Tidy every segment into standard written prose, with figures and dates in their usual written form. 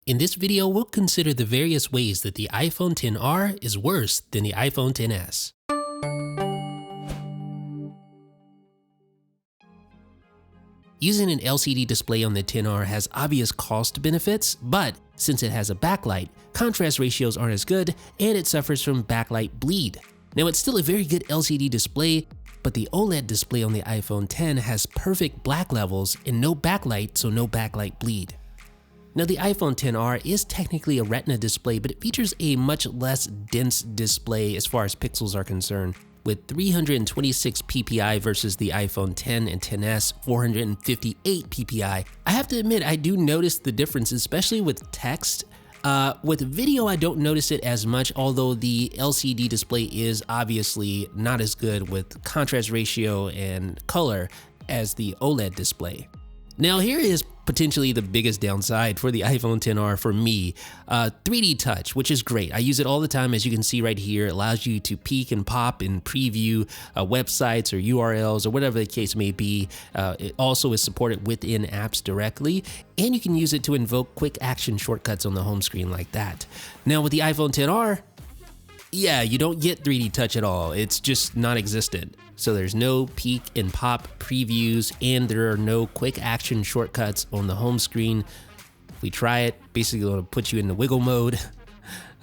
In this video, we'll consider the various ways that the iPhone XR is worse than the iPhone XS. Using an LCD display on the XR has obvious cost benefits, but since it has a backlight, contrast ratios aren't as good and it suffers from backlight bleed. Now it's still a very good LCD display, but the OLED display on the iPhone X has perfect black levels and no backlight, so no backlight bleed. Now the iPhone XR is technically a Retina display, but it features a much less dense display as far as pixels are concerned, with 326 ppi versus the iPhone X and XS 458 ppi. I have to admit, I do notice the difference, especially with text. With video, I don't notice it as much, although the LCD display is obviously not as good with contrast ratio and color as the OLED display. Now here is potentially the biggest downside for the iPhone XR for me, 3D touch, which is great. I use it all the time, as you can see right here. It allows you to peek and pop and preview websites or URLs or whatever the case may be. It also is supported within apps directly, and you can use it to invoke quick action shortcuts on the home screen like that. Now with the iPhone XR, yeah, you don't get 3D touch at all. It's just non-existent. So there's no peek and pop previews, and there are no quick action shortcuts on the home screen. If we try it, basically it'll put you in the wiggle mode.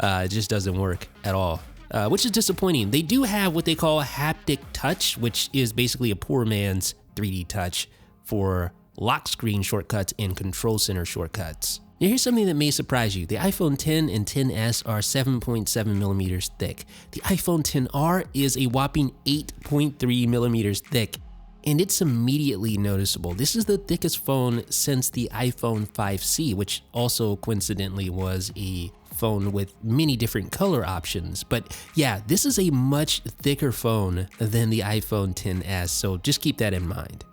It just doesn't work at all, which is disappointing. They do have what they call haptic touch, which is basically a poor man's 3D touch for lock screen shortcuts and control center shortcuts. Now here's something that may surprise you. The iPhone X and XS are 7.7 millimeters thick. The iPhone XR is a whopping 8.3 millimeters thick, and it's immediately noticeable. This is the thickest phone since the iPhone 5C, which also coincidentally was a phone with many different color options. But yeah, this is a much thicker phone than the iPhone XS, so just keep that in mind.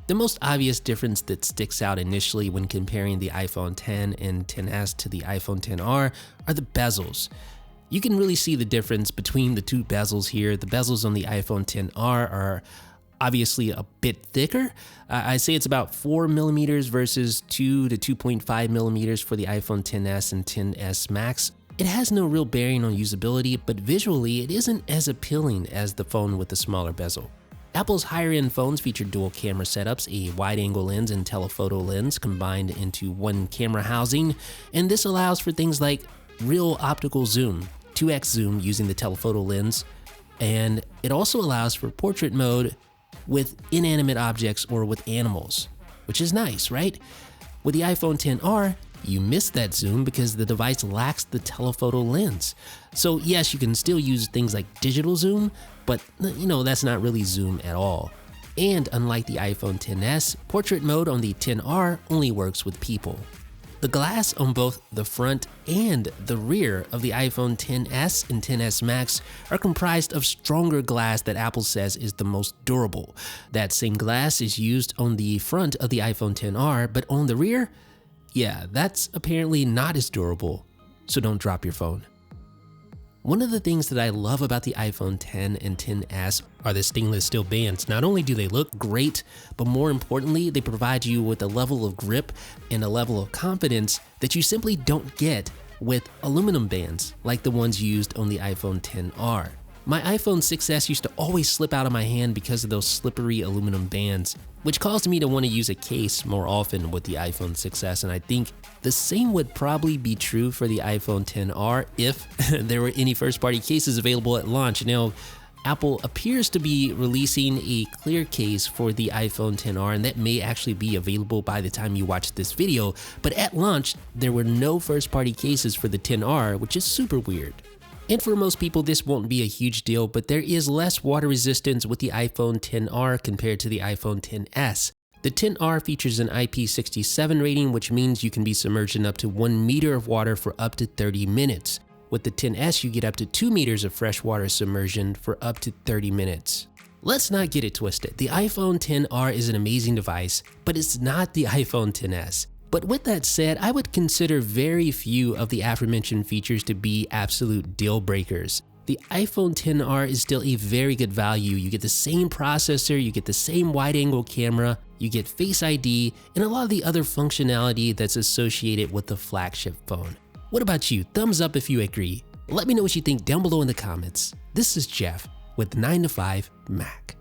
The most obvious difference that sticks out initially when comparing the iPhone X and XS to the iPhone XR are the bezels. You can really see the difference between the two bezels here. The bezels on the iPhone XR are obviously a bit thicker. I'd say it's about 4 millimeters versus 2 to 2.5 millimeters for the iPhone XS and XS Max. It has no real bearing on usability, but visually it isn't as appealing as the phone with the smaller bezel. Apple's higher-end phones feature dual camera setups, a wide-angle lens and telephoto lens combined into one camera housing, and this allows for things like real optical zoom, 2x zoom using the telephoto lens, and it also allows for portrait mode with inanimate objects or with animals, which is nice, right? With the iPhone XR, you miss that zoom because the device lacks the telephoto lens. So yes, you can still use things like digital zoom, but that's not really zoom at all. And unlike the iPhone XS, portrait mode on the XR only works with people. The glass on both the front and the rear of the iPhone XS and XS Max are comprised of stronger glass that Apple says is the most durable. That same glass is used on the front of the iPhone XR, but on the rear, yeah, that's apparently not as durable, so don't drop your phone. One of the things that I love about the iPhone X and XS are the stainless steel bands. Not only do they look great, but more importantly, they provide you with a level of grip and a level of confidence that you simply don't get with aluminum bands like the ones used on the iPhone XR. My iPhone 6S used to always slip out of my hand because of those slippery aluminum bands, which caused me to want to use a case more often with the iPhone 6S, and I think the same would probably be true for the iPhone XR if there were any first-party cases available at launch. Now, Apple appears to be releasing a clear case for the iPhone XR, and that may actually be available by the time you watch this video, but at launch, there were no first-party cases for the XR, which is super weird. And for most people, this won't be a huge deal, but there is less water resistance with the iPhone XR compared to the iPhone XS. The XR features an IP67 rating, which means you can be submerged in up to 1 meter of water for up to 30 minutes. With the XS, you get up to 2 meters of freshwater submersion for up to 30 minutes. Let's not get it twisted. The iPhone XR is an amazing device, but it's not the iPhone XS. But with that said, I would consider very few of the aforementioned features to be absolute deal breakers. The iPhone XR is still a very good value. You get the same processor, you get the same wide-angle camera, you get Face ID, and a lot of the other functionality that's associated with the flagship phone. What about you? Thumbs up if you agree. Let me know what you think down below in the comments. This is Jeff with 9to5 Mac.